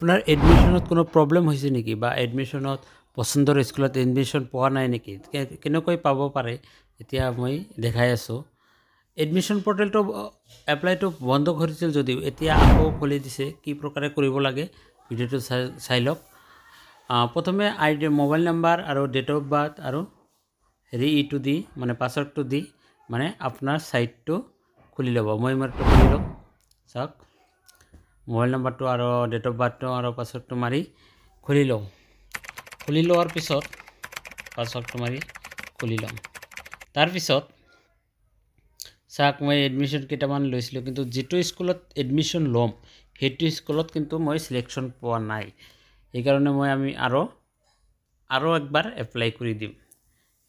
আপোনাৰ এডমিশ্যনত কোনো প্ৰব্লেম হৈছে নেকি বা এডমিশ্যনত পচন্দৰ স্কুলত এডমিশ্যন পোৱা নাই নেকি কেনেকৈ পাব পাৰে এতিয়া মই দেখাই আছোঁ এডমিশ্যন পৰ্টেলটো এপ্লাইটো বন্ধ কৰিছিল যদিও এতিয়া আকৌ খুলি দিছে কি প্ৰকাৰে কৰিব লাগে ভিডিঅ'টো চাই লওক প্ৰথমে আইডি মোবাইল নাম্বাৰ আৰু ডেট অফ বাৰ্থ আৰু ইটো দি মানে পাছৱৰ্ডটো দি মানে আপোনাৰ সাইটটো খুলি ল'ব মই মাত্ৰ খুলি লম চাওক মোবাইল নাম্বাৰটো আৰু ডেট অফ বাৰ্থটো আৰু পাছৱৰ্ডটো মাৰি খুলি লওঁ খুলি লোৱাৰ পিছত পাছৱৰ্ডটো মাৰি খুলি লম তাৰ পিছত চাওক মই এডমিশ্যন কেইটামান লৈছিলোঁ কিন্তু যেটো স্কুলত এডমিশ্যন লম হেতু স্কুলত কিন্তু মই সিলেকশন পোৱা নাই এই কাৰণে মই আমি আৰু একবাৰ এপ্লাই কৰি দিম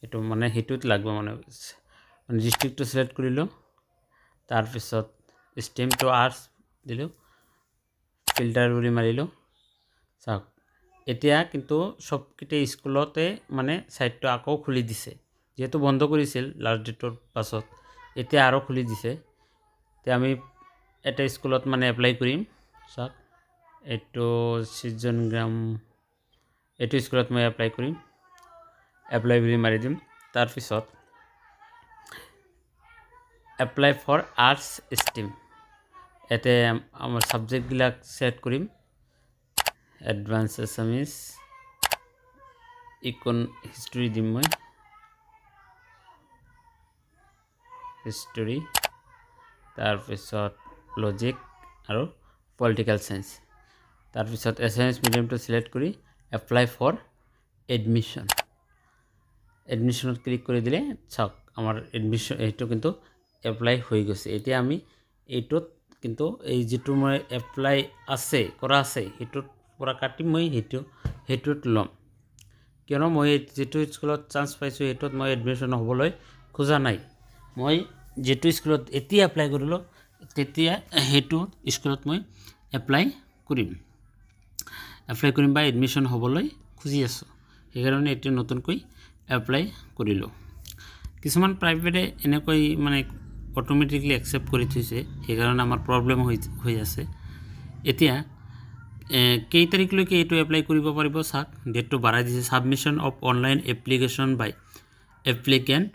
এটো মানে হেতুত লাগব মানে ডিস্ট্ৰিক্টটো সিলেক্ট কৰিলো তাৰ পিছত স্ট্ৰীম টু আৰ্টছ দিলো ফিল্টাৰ কৰি মাৰিলো চাওক এতিয়া কিন্তু সবকিটা স্কুলতে মানে সাইটটো আকৌ খুলি দিছে যেহেতু বন্ধ কৰিছিল লাষ্ট ডেটৰ পাছত এতিয়া আৰু খুলি দিছে তে আমি এটা স্কুলত মানে এপ্লাই কৰিম চাওক এটো সিজন গ্ৰাম এটো স্কুলত মই এপ্লাই কৰিম এপ্লাই বুলি মাৰি দিম তাৰ পিছত এপ্লাই ফৰ আৰ্টছ ষ্ট্ৰীম এতে আমাৰ সাবজেক্ট বিলাক সেট কৰিম এডভান্স এছামিজ ইকন হিষ্টৰী দিম মই হিষ্টৰী তাৰ পিছত লজিক আৰু পলিটিক্যাল সায়েন্স তাৰ পিছত এছামিজ মিডিয়ামটো সিলেক্ট কৰি এপ্লাই ফৰ এডমিশনত ক্লিক কৰি দিলে চাওক আমাৰ এডমিশন এইটো কিন্তু এপ্লাই হৈ গৈছে এতিয়া আমি এইটোত কিন্তু এই যেটো মই এপ্লাই আছে কৰা আছে হেতুত পুৰা কাটি মই হেতুত লম কিয়নো মই যেটো স্কুলত চান্স পাইছো হেতুত মই এডমিশন হ'বলৈ খোজা নাই মই যেটো স্কুলত এতিয়া এপ্লাই কৰিলো তেতিয়া হেতু স্কুলত মই এপ্লাই কৰিম বা এডমিশন হ'বলৈ খুজি আছো এই কাৰণে এটো নতুনকৈ এপ্লাই কৰিলো কিছুমান প্ৰাইভেটে এনেকৈ মানে অটোমেটিকলি একসেপ্ট কৰি থৈছে এই কাৰণে আমাৰ প্ৰবলেম হৈ আছে এতিয়া কেই তাৰিখলৈকে এটো এপ্লাই কৰিব পাৰিব সাক ডেটটো বাঢ়াই দিছে submission of online application by applicant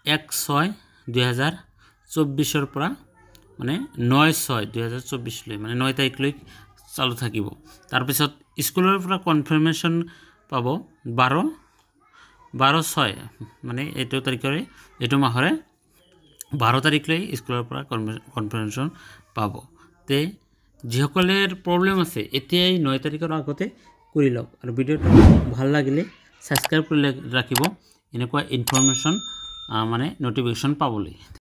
1/6/2024 ৰ পৰা মানে 9/6/2024 লৈ মানে 9 তাৰিখলৈ চালু থাকিব তাৰ পিছত স্কুলৰ পৰা কনফাৰ্মেশন পাব 12/6 মানে এইটো তাৰিখৰে এইটো মাহৰে 12 তাৰিখলৈ স্কুলৰ পৰা কনফাৰ্মেশন পাব তে যিসকলৰ প্ৰবলেম আছে এতিয়াই 9 তাৰিখৰ আগতে কৰি লওক আৰু ভিডিওটো ভাল লাগিলে সাবস্ক্ৰাইব কৰি ৰাখিব এনেকুৱা ইনফৰমেশন মানে নটিফিকেশন পাবলৈ